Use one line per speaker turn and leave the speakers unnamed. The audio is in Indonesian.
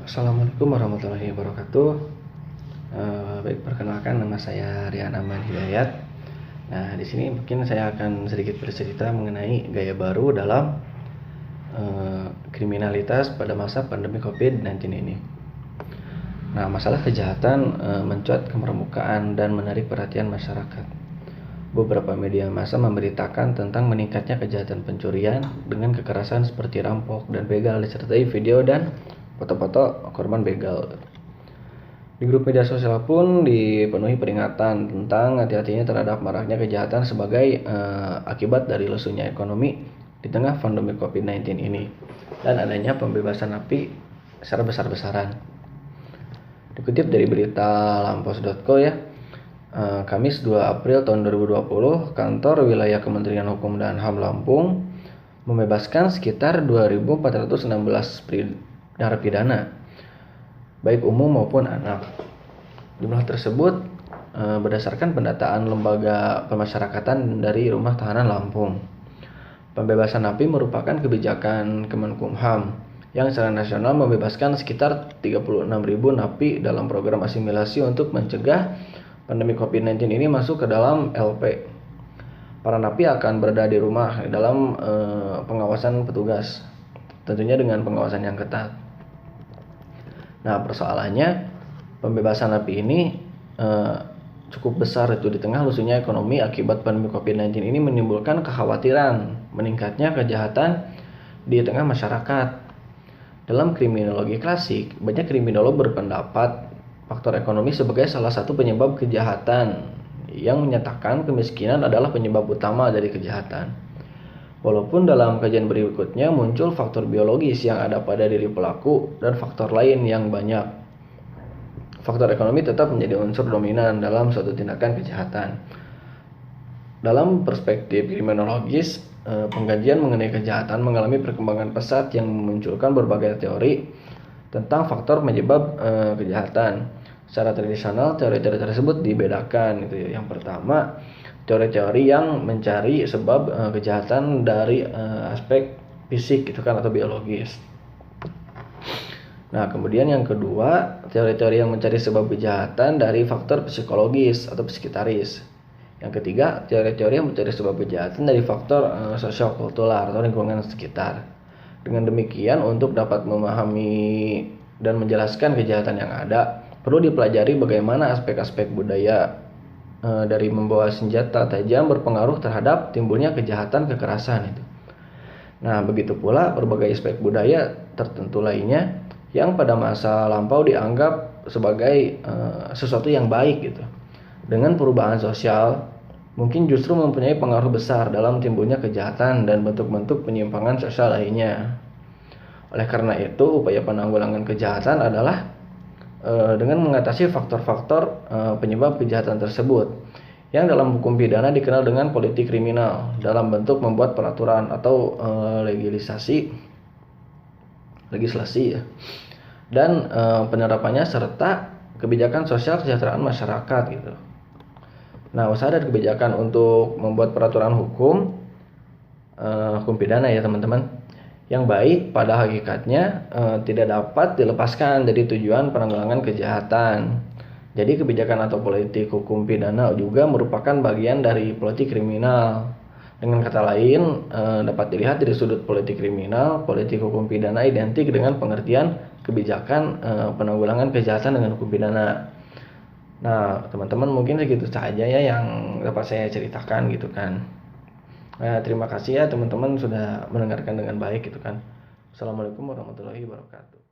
Assalamualaikum warahmatullahi wabarakatuh. Baik, perkenalkan nama saya Rian Aman Hidayat. Nah, di sini mungkin saya akan sedikit bercerita mengenai gaya baru dalam kriminalitas pada masa pandemi COVID-19 ini. Nah, masalah kejahatan mencuat ke permukaan dan menarik perhatian masyarakat. Beberapa media massa memberitakan tentang meningkatnya kejahatan pencurian dengan kekerasan seperti rampok dan begal, disertai video dan foto-foto korban begal. Di grup media sosial pun dipenuhi peringatan tentang hati-hatinya terhadap maraknya kejahatan sebagai akibat dari lesunya ekonomi di tengah pandemi COVID-19 ini dan adanya pembebasan napi secara besar-besaran. Dikutip dari berita lampos.co ya, Kamis 2 April tahun 2020, kantor wilayah Kementerian Hukum dan HAM Lampung membebaskan sekitar 2.416 narapidana, baik umum maupun anak. Jumlah tersebut berdasarkan pendataan Lembaga Pemasyarakatan dari Rumah Tahanan Lampung. Pembebasan napi merupakan kebijakan Kemenkumham yang secara nasional membebaskan sekitar 36.000 napi dalam program asimilasi untuk mencegah pandemi COVID-19 ini masuk ke dalam LP. Para napi akan berada di rumah dalam pengawasan petugas, tentunya dengan pengawasan yang ketat. Nah, persoalannya pembebasan napi ini cukup besar itu di tengah lusunya ekonomi akibat pandemi COVID-19 ini menimbulkan kekhawatiran meningkatnya kejahatan di tengah masyarakat. Dalam kriminologi klasik, banyak kriminolog berpendapat faktor ekonomi sebagai salah satu penyebab kejahatan, yang menyatakan kemiskinan adalah penyebab utama dari kejahatan. Walaupun dalam kajian berikutnya muncul faktor biologis yang ada pada diri pelaku dan faktor lain yang banyak, faktor ekonomi tetap menjadi unsur dominan dalam suatu tindakan kejahatan. Dalam perspektif kriminologis, pengkajian mengenai kejahatan mengalami perkembangan pesat yang memunculkan berbagai teori tentang faktor penyebab kejahatan. Secara tradisional, teori-teori tersebut dibedakan. Yang pertama, teori-teori yang mencari sebab kejahatan dari aspek fisik atau biologis. Nah, kemudian yang kedua, teori-teori yang mencari sebab kejahatan dari faktor psikologis atau psikitaris. Yang ketiga, teori-teori yang mencari sebab kejahatan dari faktor sosiokultural atau lingkungan sekitar. Dengan demikian, untuk dapat memahami dan menjelaskan kejahatan yang ada, perlu dipelajari bagaimana aspek-aspek budaya dari membawa senjata tajam berpengaruh terhadap timbulnya kejahatan kekerasan itu. Nah, begitu pula berbagai aspek budaya tertentu lainnya yang pada masa lampau dianggap sebagai sesuatu yang baik gitu. Dengan perubahan sosial mungkin justru mempunyai pengaruh besar dalam timbulnya kejahatan dan bentuk-bentuk penyimpangan sosial lainnya. Oleh karena itu, upaya penanggulangan kejahatan adalah dengan mengatasi faktor-faktor penyebab kejahatan tersebut, yang dalam hukum pidana dikenal dengan politik kriminal, dalam bentuk membuat peraturan atau legislasi ya, dan penerapannya serta kebijakan sosial kesejahteraan masyarakat gitu. Nah, usaha dan kebijakan untuk membuat peraturan hukum pidana ya teman-teman, yang baik pada hakikatnya tidak dapat dilepaskan dari tujuan penanggulangan kejahatan. Jadi kebijakan atau politik hukum pidana juga merupakan bagian dari politik kriminal. Dengan kata lain, dapat dilihat dari sudut politik kriminal, politik hukum pidana identik dengan pengertian kebijakan penanggulangan kejahatan dengan hukum pidana. Nah, teman-teman mungkin segitu saja ya yang dapat saya ceritakan gitu kan. Nah, terima kasih ya teman-teman sudah mendengarkan dengan baik gitu kan. Assalamualaikum warahmatullahi wabarakatuh.